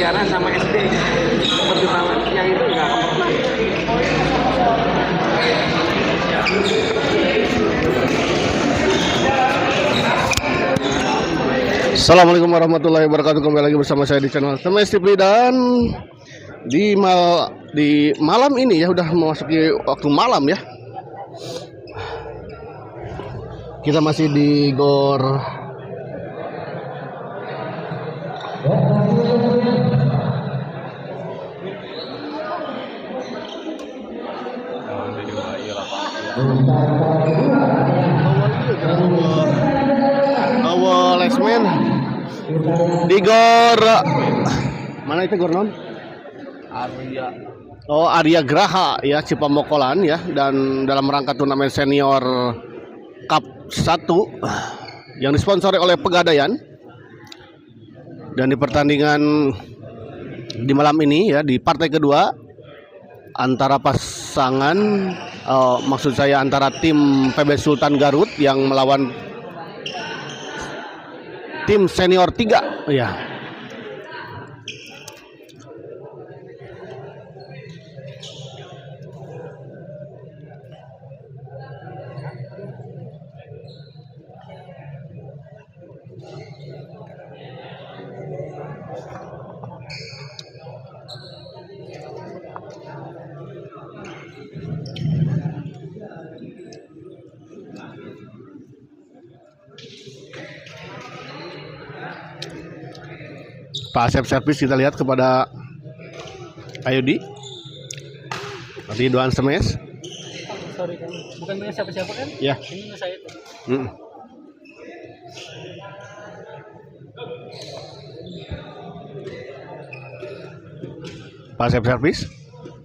sejarah sama SD perjuangannya itu nggak akan pernah. Assalamualaikum warahmatullahi wabarakatuh. Kembali lagi bersama saya di channel Semes TV, dan di malam ini ya, udah memasuki waktu malam ya. Kita masih di Gor Lesmen di Gor mana itu, Gor non? Arya Graha ya, Cipamokolan ya, dan dalam rangka turnamen senior Cup 1 yang disponsori oleh Pegadaian. Dan di pertandingan di malam ini ya, di partai kedua antara pasangan maksud saya antara tim PB Sultan Garut yang melawan tim senior 3 ya. Pak Asep servis kita lihat kepada Ayudi. Tadi doan Semes. Sorry kan, bukan punya siapa-siapa kan? Ya. Ini saya tuh. Pak Asep servis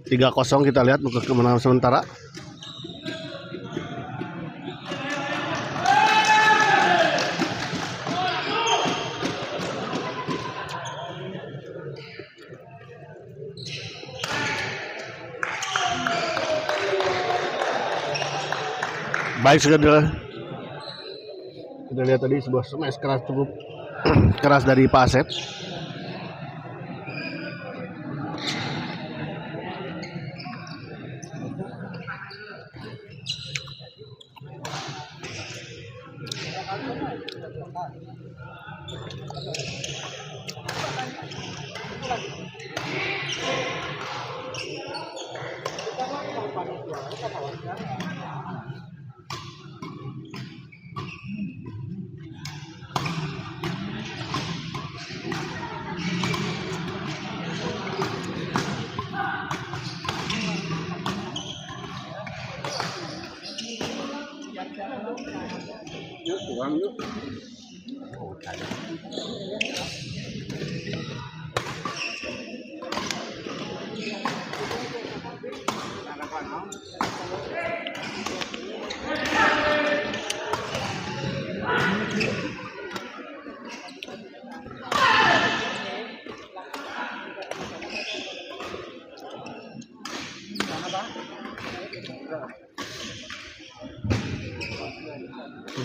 3-0 kita lihat untuk kemenangan sementara. Baik, sudah kita lihat tadi sebuah smash keras, cukup keras dari Pak Asep.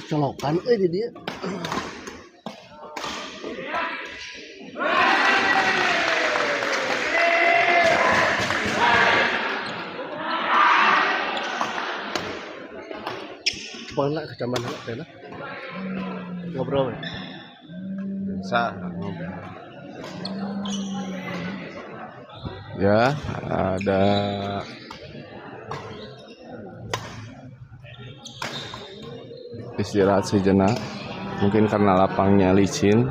Colokan di dia. Pernah kecamatan mana? Ngobrol. Bisa ya, ada istirahat sejenak, mungkin karena lapangnya licin.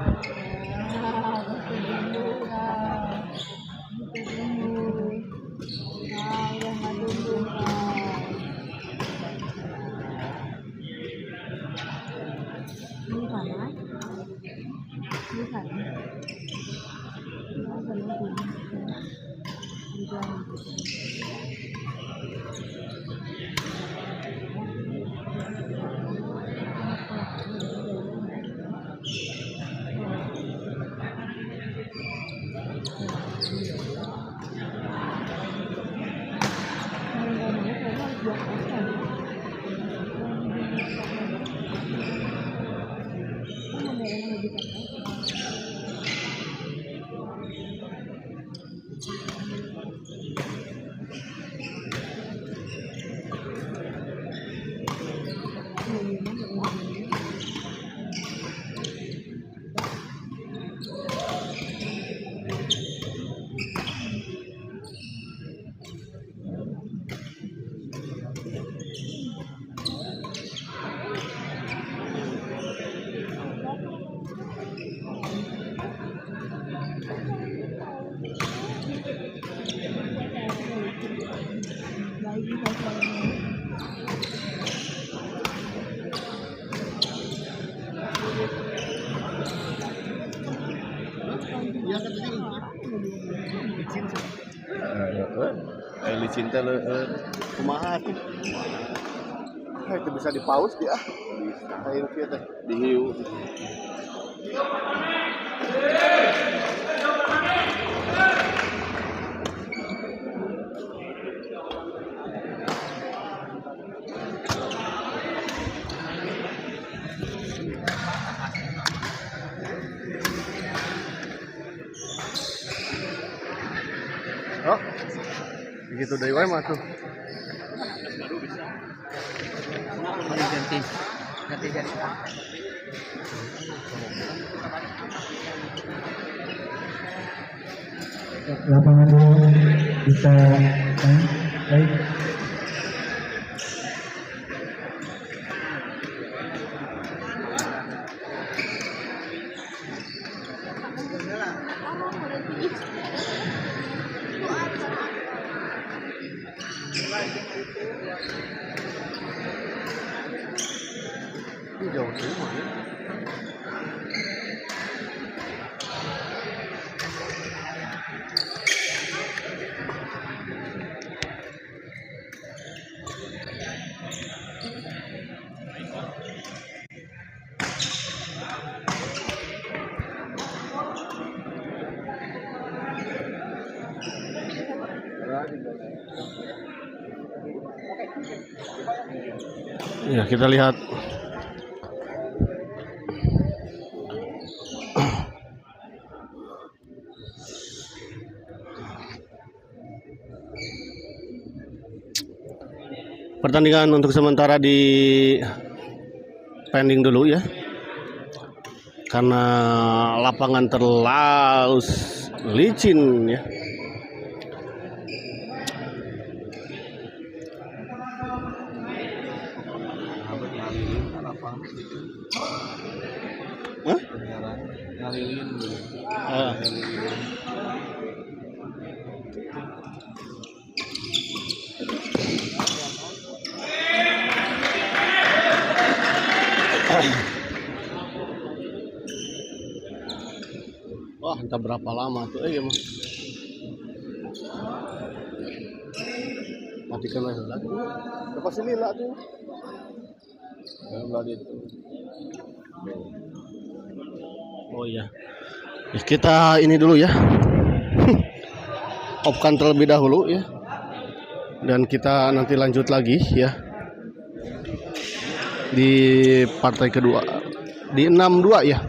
Licin teh Kumaha tuh? Itu bisa dipaus dia. Kayak kieu teh. dihiu. Oh. Begitu dari wae mah tuh. Ganti jadi. Lapangan dulu bisa baik. Ini jauh semua ya. Ya, kita lihat pertandingan untuk sementara di pending dulu ya, karena lapangan terlalu licin ya. Hah? Ngalilin dulu. Wah, entah berapa lama tuh ya mah. Matikan lagi lagi. Lepas ini lah tuh. Lagi itu. Oh iya. Ya, kita ini dulu ya. Opkan terlebih dahulu ya. Dan kita nanti lanjut lagi ya. Di partai kedua. Di 6-2 ya.